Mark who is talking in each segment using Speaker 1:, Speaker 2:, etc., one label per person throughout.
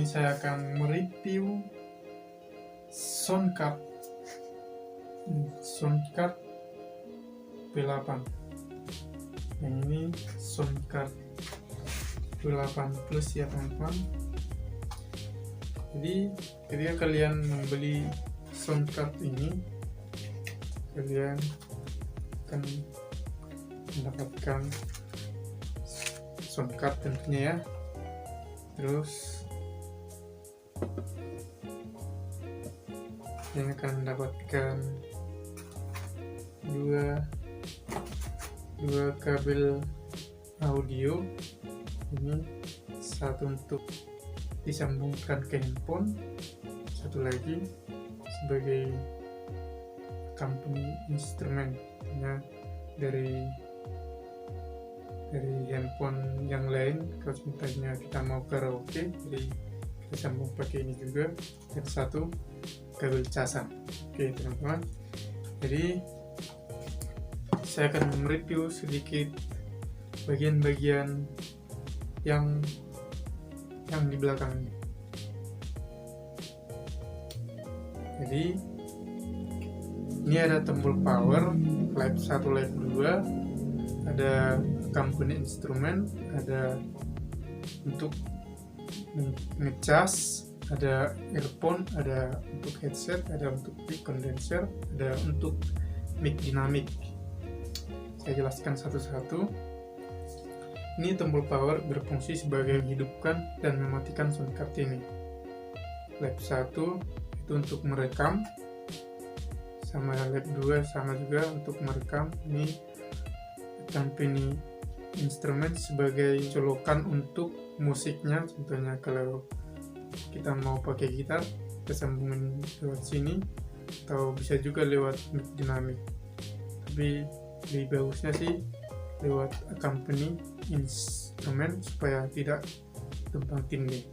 Speaker 1: saya akan mereview soundcard P8. Yang ini soundcard P8 Plus ya teman-teman. Jadi ketika kalian membeli soundcard ini, kalian akan mendapatkan soundcard tentunya ya. Terus yang akan mendapatkan dua kabel audio, ini satu untuk disambungkan ke handphone, satu lagi sebagai company instrumen ya, dari handphone yang lain. Kalau misalnya kita mau karaoke, jadi kita sambung pakai ini juga. Dan satu kabel casan. Oke teman-teman, jadi saya akan mereview sedikit bagian-bagian yang di belakang ini. Jadi ini ada tombol power, lab 1, lab 2, ada company instrumen, ada untuk ngecas, ada earphone, ada untuk headset, ada untuk mic condenser, ada untuk mic dinamik. Saya jelaskan satu-satu. Ini tombol power berfungsi sebagai menghidupkan dan mematikan soundcard ini. Lab 1 itu untuk merekam, sama lab 2 sama juga untuk merekam. Ini company instrumen sebagai colokan untuk musiknya. Contohnya kalau kita mau pakai gitar, kita sambungin lewat sini, atau bisa juga lewat mic dinamik. Tapi lebih bagusnya sih lewat company instrumen supaya tidak tumpang tindih.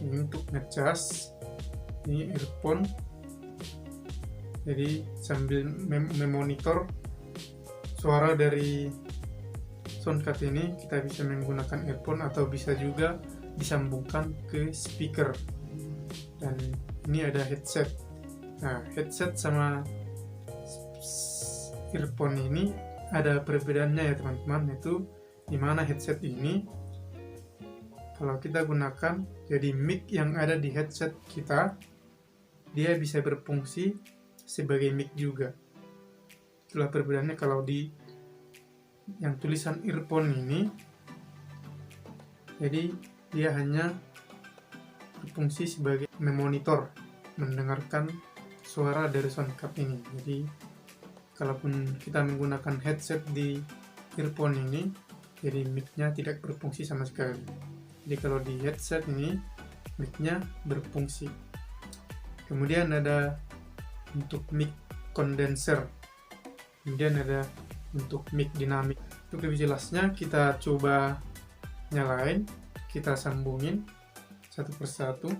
Speaker 1: Ini untuk ngecas, ini earphone, jadi sambil memonitor suara dari soundcard ini, kita bisa menggunakan earphone atau bisa juga disambungkan ke speaker. Dan ini ada headset. Nah, headset sama earphone ini ada perbedaannya ya teman-teman, yaitu dimana headset ini kalau kita gunakan, jadi mic yang ada di headset kita, dia bisa berfungsi sebagai mic juga. Itulah perbedaannya. Kalau di yang tulisan earphone ini, jadi dia hanya berfungsi sebagai memonitor, mendengarkan suara dari soundcard ini. Jadi kalaupun kita menggunakan headset di earphone ini, jadi mic-nya tidak berfungsi sama sekali. Jadi kalau di headset ini, mic-nya berfungsi. Kemudian ada untuk mic condenser, kemudian ada untuk mic dinamik. Untuk lebih jelasnya kita coba nyalain, kita sambungin satu persatu.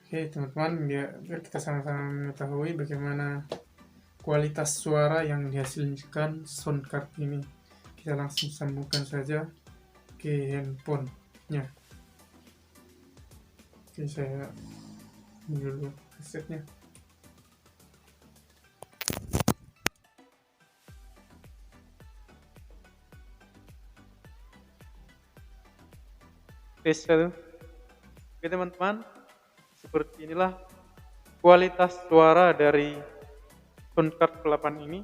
Speaker 1: Oke teman-teman, biar kita sama-sama mengetahui bagaimana kualitas suara yang dihasilkan soundcard ini. Kita langsung sambungkan saja ke handphonenya. Oke, saya ini dulu headsetnya. Oke teman-teman, seperti inilah kualitas suara dari soundcard P8 ini.